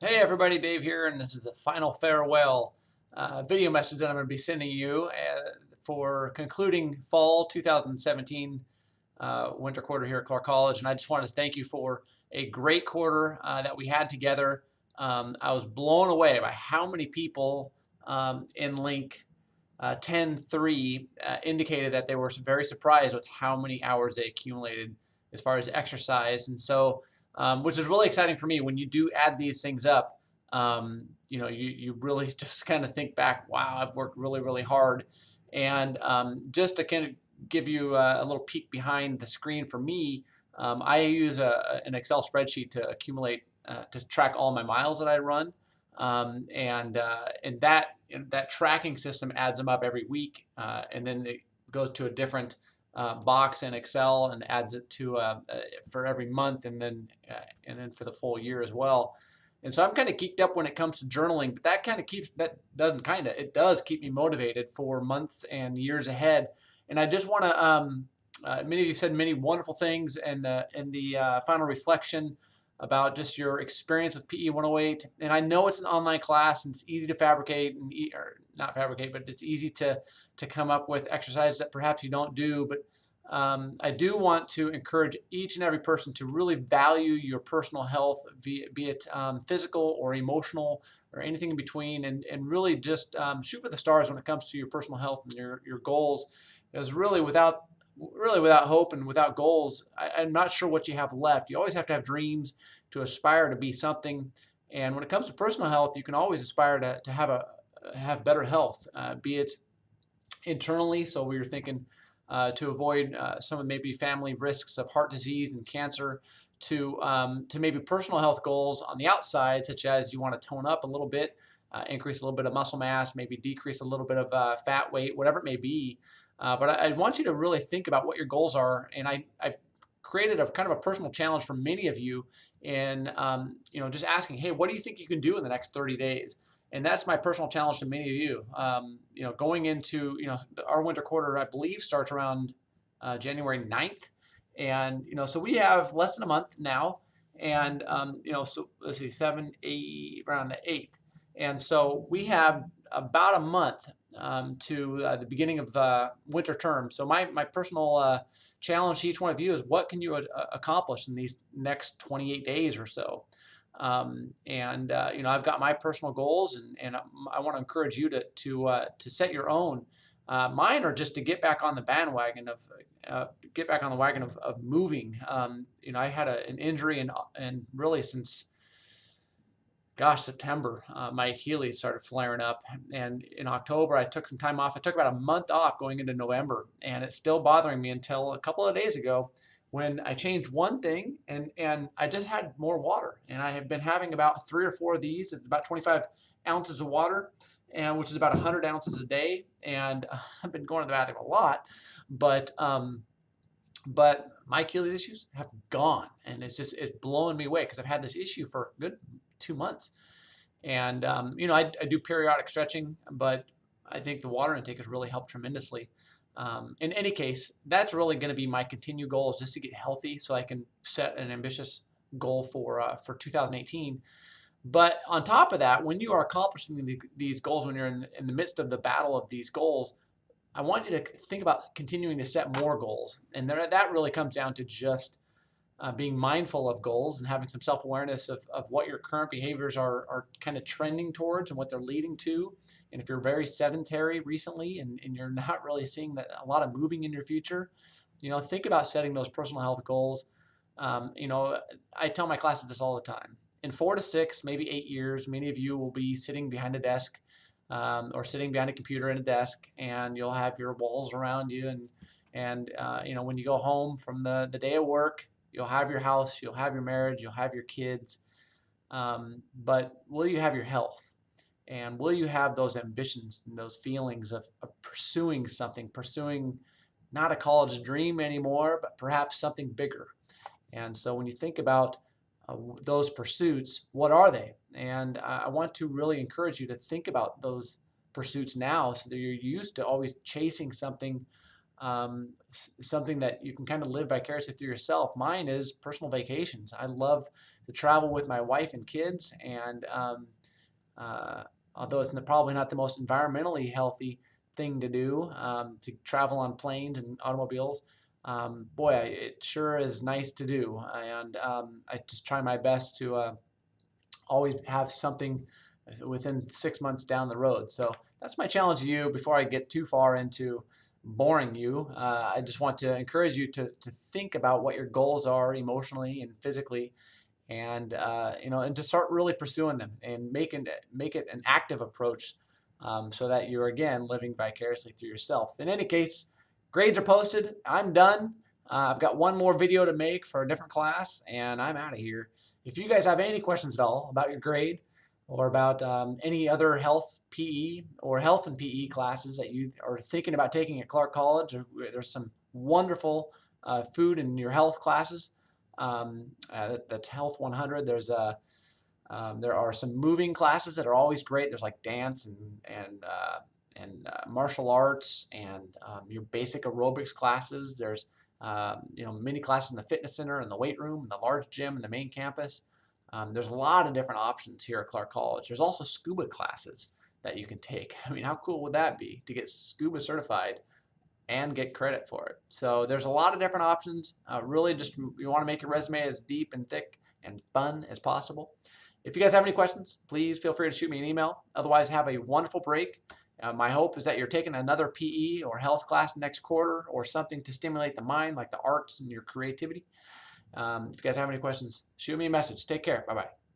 Hey everybody, Dave here, and this is the final farewell video message that I'm going to be sending you for concluding fall 2017 winter quarter here at Clark College. And I just wanted to thank you for a great quarter that we had together. I was blown away by how many people in link 10.3 indicated that they were very surprised with how many hours they accumulated as far as exercise. And so, which is really exciting for me when you do add these things up. You really just kind of think back, wow, I've worked really, really hard. And just to kind of give you a little peek behind the screen for me, I use an Excel spreadsheet to accumulate, to track all my miles that I run. And that tracking system adds them up every week, and then it goes to a different box in Excel and adds it to for every month, and then for the full year as well. And so I'm kind of geeked up when it comes to journaling, but it does keep me motivated for months and years ahead. And I just want to many of you said many wonderful things in the final reflection about just your experience with PE 108. And I know it's an online class and it's easy to fabricate or not fabricate, but it's easy to come up with exercises that perhaps you don't do. But I do want to encourage each and every person to really value your personal health, be it physical or emotional or anything in between, and really just shoot for the stars when it comes to your personal health and your goals. Because really without hope and without goals, I'm not sure what you have left. You always have to have dreams to aspire to be something. And when it comes to personal health, you can always aspire to have better health, be it internally. So we were thinking to avoid some of maybe family risks of heart disease and cancer, to maybe personal health goals on the outside, such as you want to tone up a little bit, increase a little bit of muscle mass, maybe decrease a little bit of fat weight, whatever it may be. But I want you to really think about what your goals are, and I created a kind of a personal challenge for many of you in just asking, hey, what do you think you can do in the next 30 days? And that's my personal challenge to many of you. Going into our winter quarter, I believe starts around January 9th, and so we have less than a month now, and so let's see, 7, 8, around the 8th, and so we have about a month to the beginning of winter term. So my personal challenge to each one of you is, what can you accomplish in these next 28 days or so? I've got my personal goals, and I want to encourage you to set your own. Mine are just to get back on the bandwagon of moving. I had an injury, and really since, gosh, September, my Achilles started flaring up. And in October, I took some time off. I took about a month off going into November, and it's still bothering me until a couple of days ago when I changed one thing, and I just had more water. And I have been having about 3 or 4 of these. It's about 25 ounces of water, and which is about 100 ounces a day. And I've been going to the bathroom a lot, but my Achilles issues have gone, and it's blowing me away because I've had this issue for a good 2 months. And I do periodic stretching, but I think the water intake has really helped tremendously. In any case, that's really going to be my continued goal, is just to get healthy so I can set an ambitious goal for 2018. But on top of that, when you are accomplishing these goals, when you're in the midst of the battle of these goals, I want you to think about continuing to set more goals. And that really comes down to just being mindful of goals and having some self-awareness of what your current behaviors are kind of trending towards and what they're leading to. And if you're very sedentary recently, and you're not really seeing a lot of moving in your future, think about setting those personal health goals. I tell my classes this all the time. In 4 to 6, maybe 8 years, many of you will be sitting behind a desk, or sitting behind a computer in a desk, and you'll have your walls around you. And when you go home from the day of work, you'll have your house, you'll have your marriage, you'll have your kids. But will you have your health? And will you have those ambitions and those feelings of pursuing something, pursuing not a college dream anymore, but perhaps something bigger? And so when you think about those pursuits, what are they? And I want to really encourage you to think about those pursuits now, so that you're used to always chasing something, something that you can kind of live vicariously through yourself. Mine is personal vacations. I love to travel with my wife and kids, and although it's probably not the most environmentally healthy thing to do, to travel on planes and automobiles, boy, it sure is nice to do. And I just try my best to always have something within 6 months down the road. So that's my challenge to you. Before I get too far into boring you, I just want to encourage you to think about what your goals are emotionally and physically, and and to start really pursuing them and make it an active approach, so that you're again living vicariously through yourself. In any case, grades are posted. I'm done. I've got one more video to make for a different class, and I'm out of here. If you guys have any questions at all about your grade or about any other health PE or health and PE classes that you are thinking about taking at Clark College, there's some wonderful food and your health classes. That's Health 100. There are some moving classes that are always great. There's like dance and martial arts, and your basic aerobics classes. There's mini classes in the fitness center and the weight room and the large gym and the main campus. There's a lot of different options here at Clark College. There's also scuba classes that you can take. I mean, how cool would that be to get scuba certified and get credit for it? So there's a lot of different options. Really, just you want to make your resume as deep and thick and fun as possible. If you guys have any questions, please feel free to shoot me an email. Otherwise, have a wonderful break. My hope is that you're taking another PE or health class next quarter, or something to stimulate the mind, like the arts and your creativity. If you guys have any questions, shoot me a message. Take care. Bye-bye.